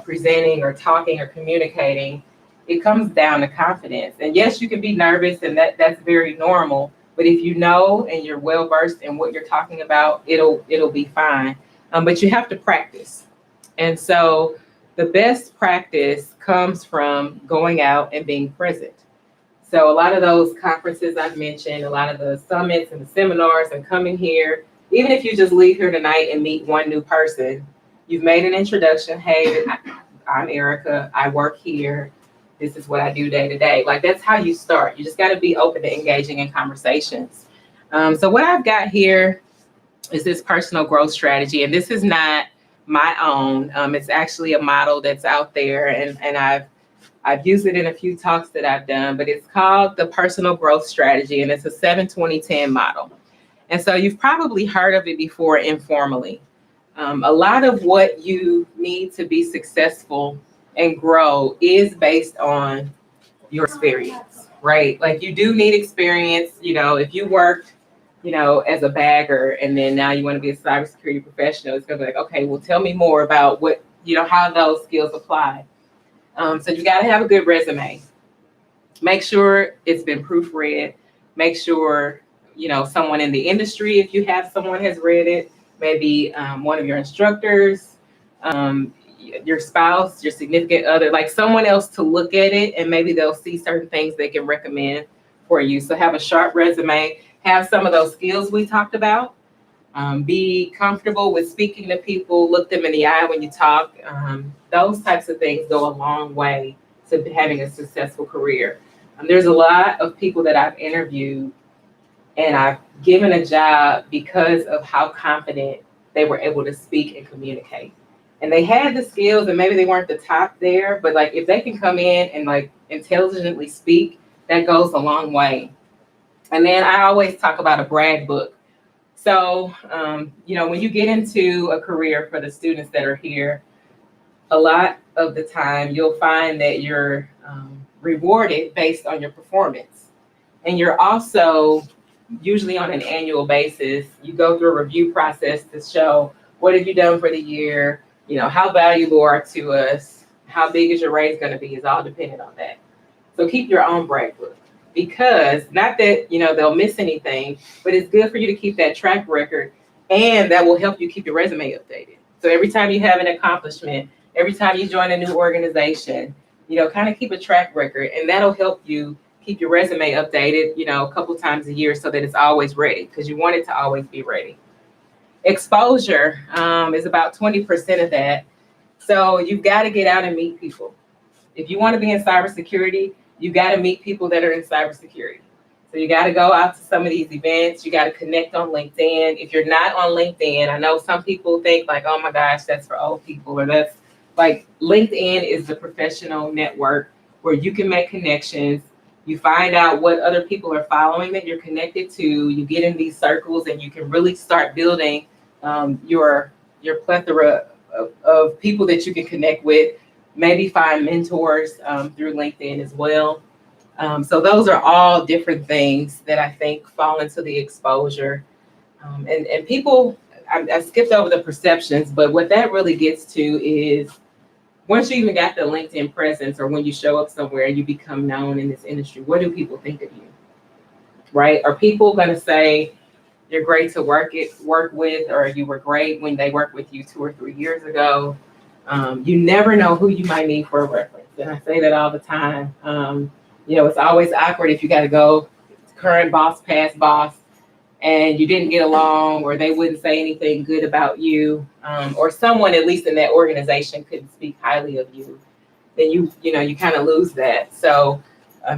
C: presenting or talking or communicating, it comes down to confidence. And yes, you can be nervous, and that's very normal. But if you know and you're well versed in what you're talking about, it'll be fine. But you have to practice. And so the best practice comes from going out and being present. So a lot of those conferences I've mentioned, a lot of the summits and the seminars and coming here, even if you just leave here tonight and meet one new person, you've made an introduction. Hey, I'm Erica. I work here. This is what I do day to day. Like, that's how you start. You just got to be open to engaging in conversations. So what I've got here is this personal growth strategy. And this is not my own. It's actually a model that's out there. And I've used it in a few talks that I've done, but it's called the personal growth strategy. And it's a 7-20-10 model. And so you've probably heard of it before informally. A lot of what you need to be successful and grow is based on your experience, right? Like, you do need experience. You know, if you worked, as a bagger and then now you want to be a cybersecurity professional, it's gonna be like, okay, well, tell me more about what, how those skills apply. So you got to have a good resume. Make sure it's been proofread. Make sure, someone in the industry, if you have someone has read it, maybe one of your instructors, your spouse, your significant other, like someone else to look at it, and maybe they'll see certain things they can recommend for you. So have a sharp resume, have some of those skills we talked about, be comfortable with speaking to people, look them in the eye when you talk. Those types of things go a long way to having a successful career. There's a lot of people that I've interviewed and I've given a job because of how confident they were able to speak and communicate. And they had the skills, and maybe they weren't the top there, but like, if they can come in and like intelligently speak, that goes a long way. And then I always talk about a brag book. So, when you get into a career, for the students that are here, a lot of the time you'll find that you're rewarded based on your performance. And you're also usually on an annual basis, you go through a review process to show what have you done for the year, how valuable are to us, how big is your raise going to be, is all dependent on that. So keep your own brag book, because not that, they'll miss anything, but it's good for you to keep that track record, and that will help you keep your resume updated. So every time you have an accomplishment, every time you join a new organization, kind of keep a track record, and that'll help you keep your resume updated, a couple times a year so that it's always ready, because you want it to always be ready. Exposure is about 20% of that. So you've got to get out and meet people. If you want to be in cybersecurity, you got to meet people that are in cybersecurity. So you got to go out to some of these events. You got to connect on LinkedIn. If you're not on LinkedIn, I know some people think like, oh my gosh, that's for old people, or that's like, LinkedIn is the professional network where you can make connections. You find out what other people are following that you're connected to. You get in these circles, and you can really start building your plethora of people that you can connect with. Maybe find mentors through LinkedIn as well. So those are all different things that I think fall into the exposure. And people, I skipped over the perceptions, but what that really gets to is, once you even got the LinkedIn presence, or when you show up somewhere and you become known in this industry, what do people think of you, right? Are people going to say you're great to work with, or you were great when they worked with you 2 or 3 years ago? You never know who you might need for a reference. And I say that all the time. It's always awkward if you got to go current boss, past boss, and you didn't get along, or they wouldn't say anything good about you, or someone, at least in that organization, couldn't speak highly of you. Then you kind of lose that. So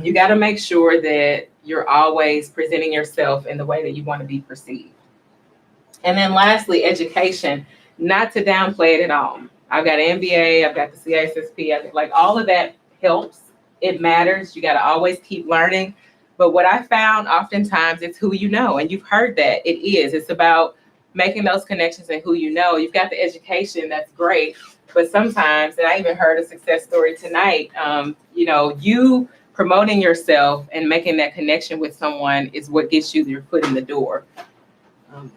C: you got to make sure that you're always presenting yourself in the way that you want to be perceived. And then lastly, education, not to downplay it at all. I've got an MBA, I've got the CISSP, like all of that helps. It matters. You got to always keep learning. But what I found oftentimes it's who you know, and you've heard that it is. It's about making those connections and who you know. You've got the education, that's great. But sometimes, and I even heard a success story tonight, you promoting yourself and making that connection with someone is what gets you your foot in the door.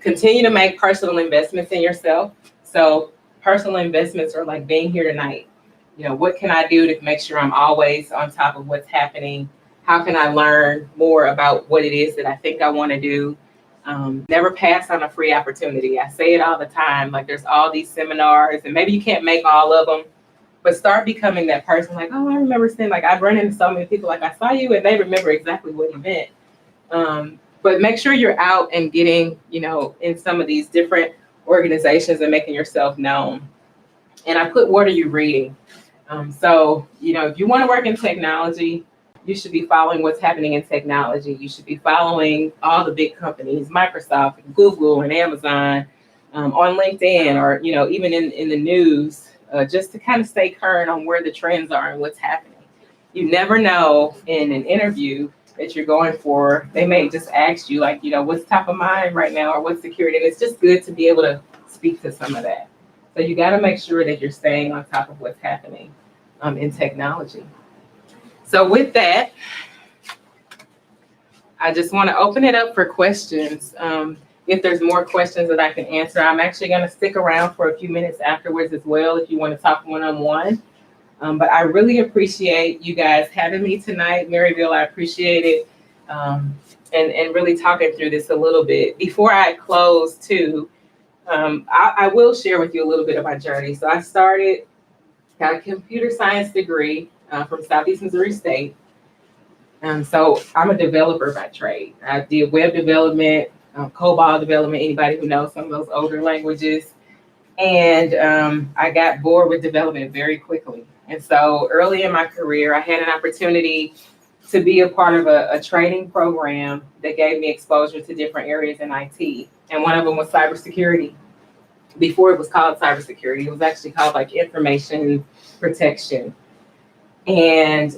C: Continue to make personal investments in yourself. So personal investments are like being here tonight. What can I do to make sure I'm always on top of what's happening? How can I learn more about what it is that I think I want to do? Never pass on a free opportunity. I say it all the time. Like there's all these seminars and maybe you can't make all of them, but start becoming that person like, oh, I remember seeing, like I've run into so many people, like I saw you and they remember exactly what you meant. But make sure you're out and getting, in some of these different organizations and making yourself known. And I put, what are you reading? So, if you want to work in technology, you should be following what's happening in technology. You should be following all the big companies, Microsoft, and Google, and Amazon, on LinkedIn, or, even in the news, just to kind of stay current on where the trends are and what's happening. You never know in an interview that you're going for, they may just ask you like, what's top of mind right now or what's security. And it's just good to be able to speak to some of that. So you got to make sure that you're staying on top of what's happening in technology. So with that, I just want to open it up for questions. If there's more questions that I can answer, I'm actually going to stick around for a few minutes afterwards as well if you want to talk one-on-one. But I really appreciate you guys having me tonight. Maryville, I appreciate it. And really talking through this a little bit. Before I close too, I will share with you a little bit of my journey. So I got a computer science degree from Southeast Missouri State. So I'm a developer by trade. I did web development, COBOL development, anybody who knows some of those older languages. And I got bored with development very quickly. And so early in my career, I had an opportunity to be a part of a training program that gave me exposure to different areas in IT. And one of them was cybersecurity. Before it was called cybersecurity, it was actually called like information protection. And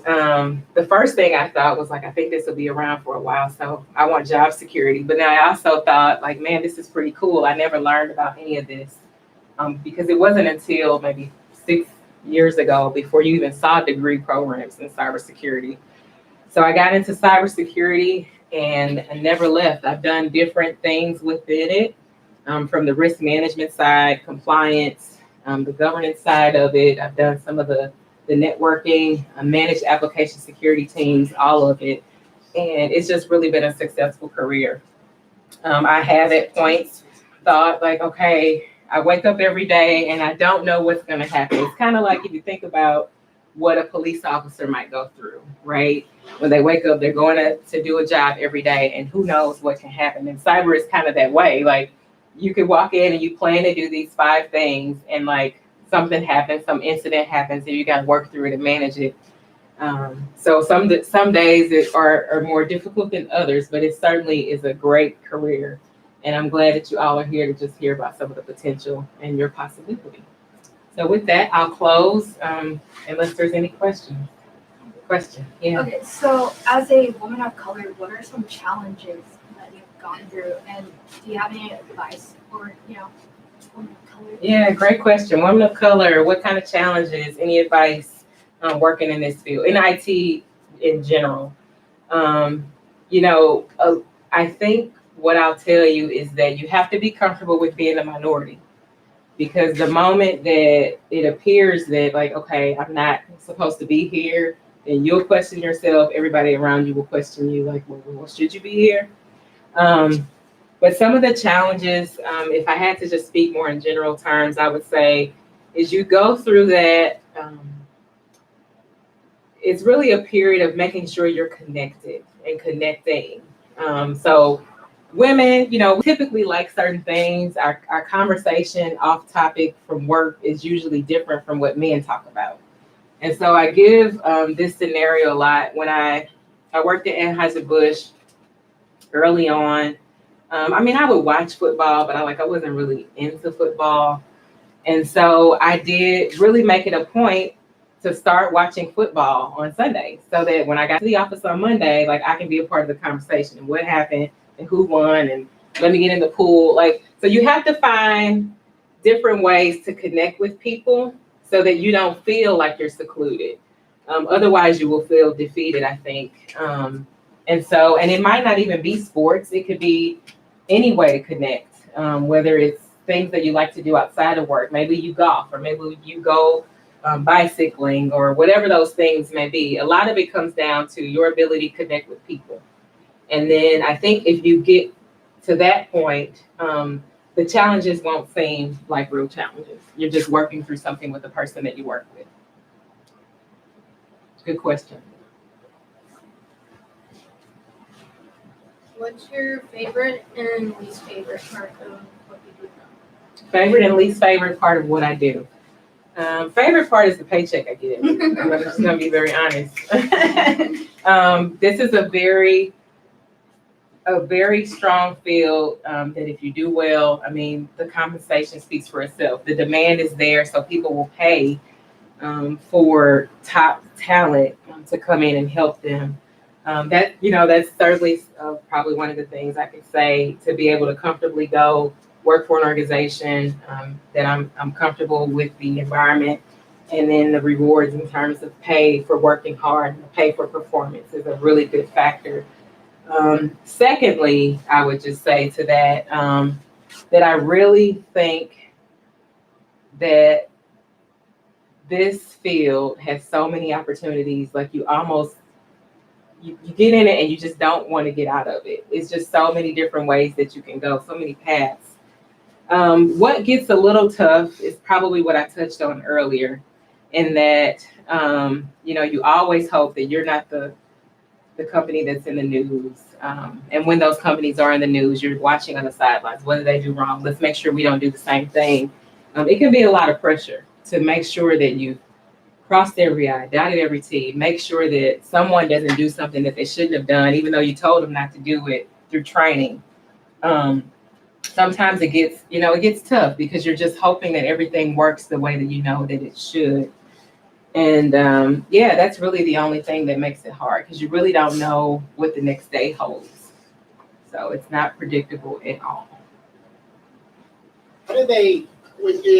C: the first thing I thought was like, I think this will be around for a while, so I want job security. But then I also thought like, man, this is pretty cool. I never learned about any of this because it wasn't until maybe 6 years ago before you even saw degree programs in cybersecurity. So I got into cybersecurity and I never left. I've done different things within it, from the risk management side, compliance, the governance side of it. I've done some of the networking, managed application security teams, all of it. And it's just really been a successful career. I have at points thought like, okay, I wake up every day and I don't know what's going to happen. It's kind of like if you think about what a police officer might go through, right? When they wake up, they're going to do a job every day and who knows what can happen. And cyber is kind of that way. Like you could walk in and you plan to do these 5 things and like something happens, some incident happens and you got to work through it and manage it. So some days are more difficult than others, but it certainly is a great career. And I'm glad that you all are here to just hear about some of the potential and your possibility. So with that, I'll close unless there's any questions. Yeah.
O: Okay, so as a woman of color, what are some challenges that you've gone through? And do you have any advice for, women of color?
C: Yeah, great question. Women of color, what kind of challenges, any advice working in this field, in IT in general? I think what I'll tell you is that you have to be comfortable with being a minority. Because the moment that it appears that like, okay, I'm not supposed to be here, then you'll question yourself. Everybody around you will question you like, well, should you be here? But some of the challenges, if I had to just speak more in general terms, I would say is you go through that, it's really a period of making sure you're connected and connecting. So women, we typically like certain things. Our conversation off topic from work is usually different from what men talk about. And so I give this scenario a lot. When I worked at Anheuser-Busch early on, I would watch football, but I wasn't really into football. And so I did really make it a point to start watching football on Sunday so that when I got to the office on Monday, like I can be a part of the conversation and what happened and who won and let me get in the pool. Like, so you have to find different ways to connect with people so that you don't feel like you're secluded. Otherwise you will feel defeated, I think. And it might not even be sports. It could be any way to connect, whether it's things that you like to do outside of work. Maybe you golf, or maybe you go bicycling, or whatever those things may be. A lot of it comes down to your ability to connect with people. And then I think if you get to that point, the challenges won't seem like real challenges. You're just working through something with the person that you work with. Good question.
M: What's your favorite and least favorite part of what you do now?
C: Favorite and least favorite part of what I do. Favorite part is the paycheck I get. I'm just gonna be very honest. This is a very strong field that if you do well, I mean, the compensation speaks for itself. The demand is there, so people will pay for top talent to come in and help them. That's certainly probably one of the things I can say, to be able to comfortably go work for an organization that I'm comfortable with the environment, and then the rewards in terms of pay for working hard and pay for performance is a really good factor. Secondly, I would just say to that, that I really think that this field has so many opportunities. Like you get in it and you just don't want to get out of it. It's just so many different ways that you can go, so many paths. What gets a little tough is probably what I touched on earlier, in that, you always hope that you're not the company that's in the news. And when those companies are in the news, you're watching on the sidelines. What did they do wrong? Let's make sure we don't do the same thing. It can be a lot of pressure to make sure that you crossed every I, dotted every T, make sure that someone doesn't do something that they shouldn't have done, even though you told them not to do it through training. Sometimes it gets tough because you're just hoping that everything works the way that you know that it should. And that's really the only thing that makes it hard, because you really don't know what the next day holds. So it's not predictable at all.
N: How do they,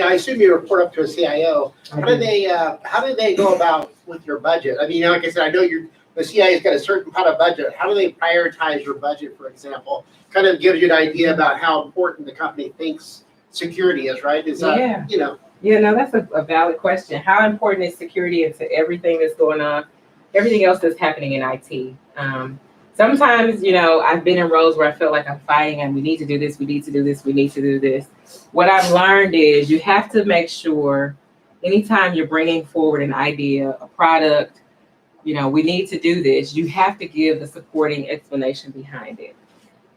N: I assume you report up to a CIO, how do they go about with your budget? I mean, like I said, I know the CIO's got a certain kind of budget. How do they prioritize your budget, for example? Kind of gives you an idea about how important the company thinks security is, right? Is that,
C: that's a valid question. How important is security into everything that's going on, everything else that's happening in IT? Sometimes, I've been in roles where I feel like I'm fighting and we need to do this, we need to do this, we need to do this. What I've learned is you have to make sure anytime you're bringing forward an idea, a product, we need to do this, you have to give the supporting explanation behind it.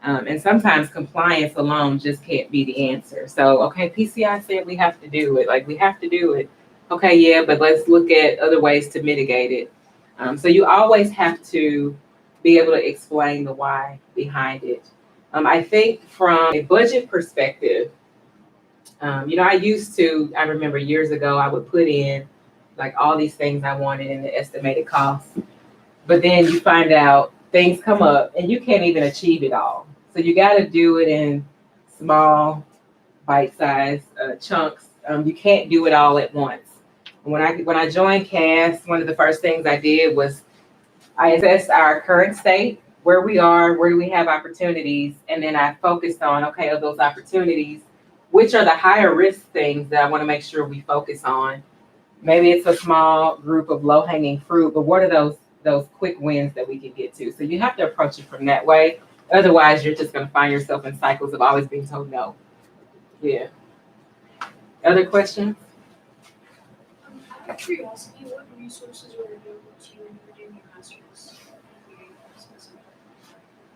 C: And sometimes compliance alone just can't be the answer. So, okay, PCI said we have to do it. Like, we have to do it. Okay, yeah, but let's look at other ways to mitigate it. So you always have to be able to explain the why behind it. I think from a budget perspective, I remember years ago, I would put in like all these things I wanted in the estimated cost. But then you find out things come up and you can't even achieve it all. So you got to do it in small, bite-sized chunks. You can't do it all at once. When I joined CAS, one of the first things I did was I assessed our current state, where we are, where do we have opportunities, and then I focused on, okay, of those opportunities, which are the higher risk things that I want to make sure we focus on. Maybe it's a small group of low-hanging fruit, but what are those quick wins that we can get to? So you have to approach it from that way. Otherwise, you're just going to find yourself in cycles of always being told no. Yeah. Other questions?
O: Out of curiosity, what resources were available to you when you were doing your master's?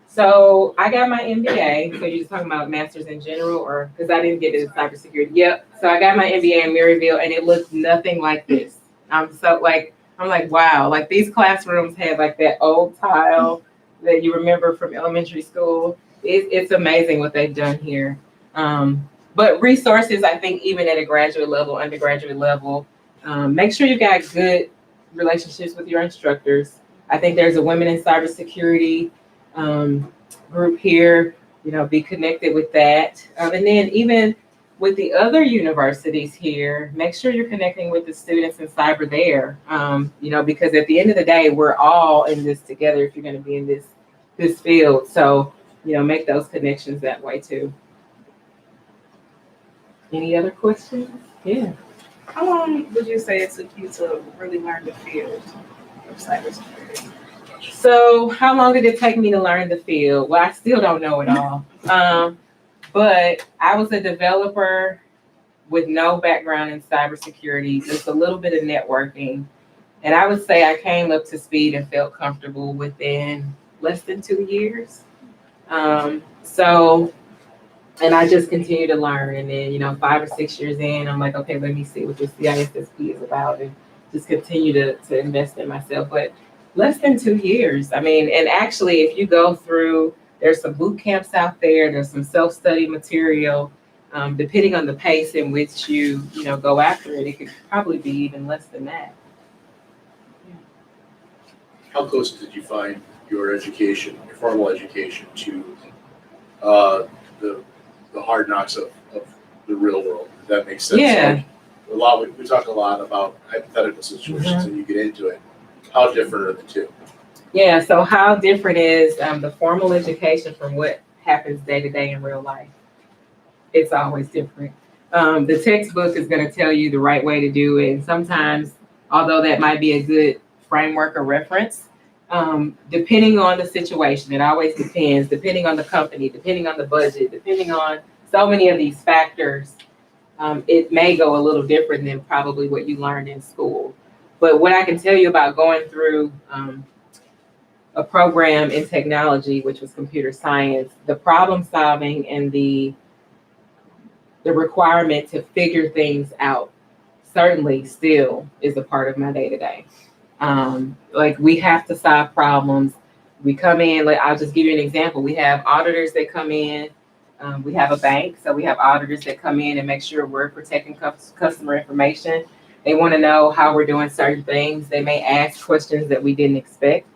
C: So I got my MBA. So you're just talking about masters in general, or because I didn't get into cybersecurity. Yep. So I got my MBA in Maryville, and it looked nothing like this. I'm like, wow, like these classrooms had like that old tile that you remember from elementary school. It's amazing what they've done here. But But resources, I think even at a graduate level, undergraduate level, make sure you got good relationships with your instructors. I think there's a Women in Cybersecurity group here, be connected with that. And then even with the other universities here, make sure you're connecting with the students in cyber there, because at the end of the day, we're all in this together if you're going to be in this field. So, make those connections that way too. Any other questions? Yeah.
P: How long would you say it took you to really learn the field of cybersecurity?
C: So how long did it take me to learn the field? Well, I still don't know it all. But I was a developer with no background in cybersecurity, just a little bit of networking. And I would say I came up to speed and felt comfortable within less than 2 years. And I just continue to learn. And then, 5 or 6 years in, I'm like, okay, let me see what this CISSP is about and just continue to invest in myself. But less than 2 years. I mean, and actually, if you go through, there's some boot camps out there, there's some self-study material. Depending on the pace in which you go after it, it could probably be even less than that.
A: How close did you find your education, your formal education, to the hard knocks of the real world? If that makes sense.
C: Yeah.
A: Like, we talk a lot about hypothetical situations, and you get into it. How different are the two?
C: Yeah. So how different is the formal education from what happens day to day in real life? It's always different. The textbook is going to tell you the right way to do it. And sometimes, although that might be a good framework or reference, depending on the situation, it always depends, depending on the company, depending on the budget, depending on so many of these factors, it may go a little different than probably what you learned in school. But what I can tell you about going through a program in technology, which was computer science, the problem solving and the requirement to figure things out certainly still is a part of my day-to-day. Like, we have to solve problems. We come in, I'll just give you an example. We have auditors that come in. We have a bank, so we have auditors that come in and make sure we're protecting customer information. They want to know how we're doing certain things. They may ask questions that we didn't expect.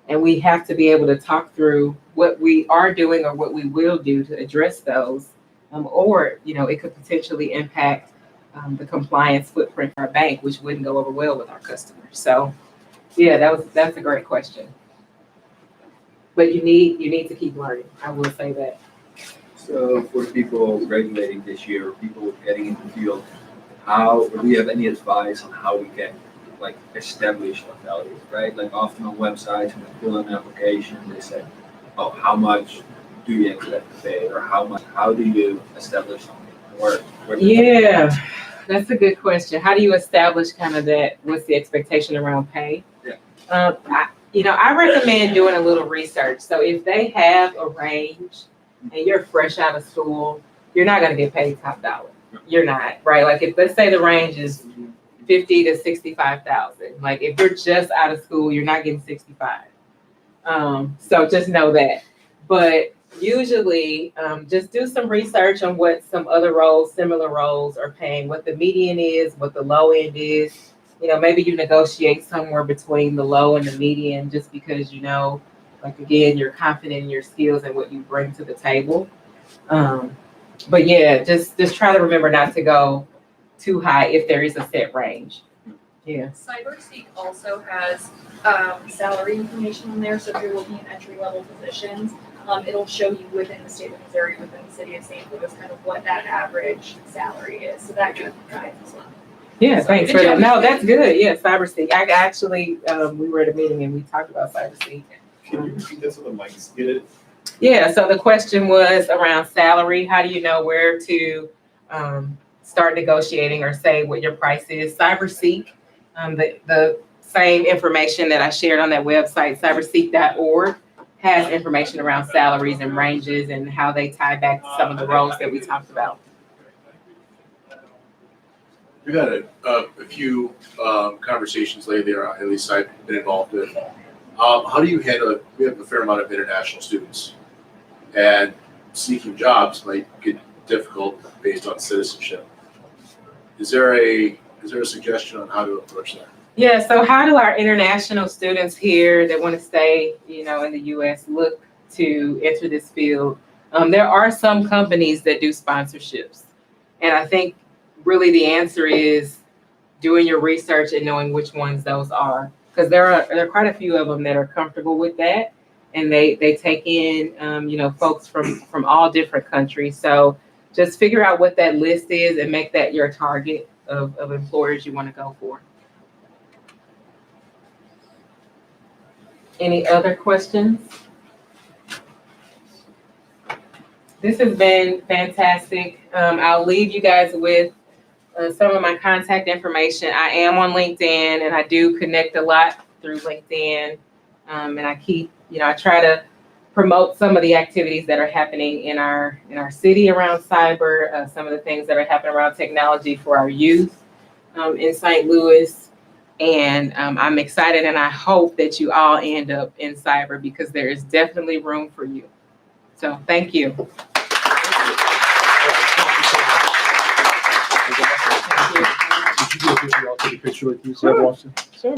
C: And we have to be able to talk through what we are doing or what we will do to address those. Or, it could potentially impact the compliance footprint for our bank, which wouldn't go over well with our customers. So, yeah, that's a great question. But you need to keep learning. I will say that.
Q: So for people graduating this year, or people getting into the field, do you have any advice on how we can establish a value, right? Like, often on websites, when you fill in an application, they say, oh, how much do you expect to pay, or how do you establish something?
C: Yeah, that's a good question. How do you establish kind of that, what's the expectation around pay?
Q: Yeah.
C: I recommend doing a little research. So if they have a range and you're fresh out of school, you're not going to get paid top dollar. You're not, right? Like, if let's say the range is 50 to 65,000. Like, if you're just out of school, you're not getting 65. So just know that. But usually, just do some research on what some other roles, similar roles, are paying, what the median is, what the low end is. Maybe you negotiate somewhere between the low and the median, just because again, you're confident in your skills and what you bring to the table. But yeah, just try to remember not to go too high if there is a set range. Yeah.
R: CyberSeek also has salary information on there. So if you're looking at entry-level positions, it'll show you within the state of Missouri, within the city of St. Louis, kind of what that average salary is. So that kind of guides as well.
C: Yeah, thanks for that. No, that's good. Yeah, CyberSeek. I actually, we were at a meeting and we talked about CyberSeek.
Q: Can you repeat that so the mics get it?
C: Yeah, so the question was around salary. How do you know where to start negotiating or say what your price is? CyberSeek, the same information that I shared on that website, cyberseek.org, has information around salaries and ranges and how they tie back to some of the roles that we talked about.
A: We've had a few conversations lately, or at least I've been involved in. How do you handle it? We have a fair amount of international students, and seeking jobs might get difficult based on citizenship. Is there a suggestion on how to approach that?
C: Yeah, so how do our international students here that want to stay, in the US look to enter this field? There are some companies that do sponsorships. And I think really the answer is doing your research and knowing which ones those are. Because there are quite a few of them that are comfortable with that. And they take in, folks from all different countries. So just figure out what that list is and make that your target of employers you want to go for. Any other questions? This has been fantastic. I'll leave you guys with some of my contact information. I am on LinkedIn and I do connect a lot through LinkedIn. And I keep, I try to promote some of the activities that are happening in our city around cyber, some of the things that are happening around technology for our youth in St. Louis. And I'm excited and I hope that you all end up in cyber because there is definitely room for you. So thank you.
A: Would you be able to take a picture with you, Washington?
C: Sure.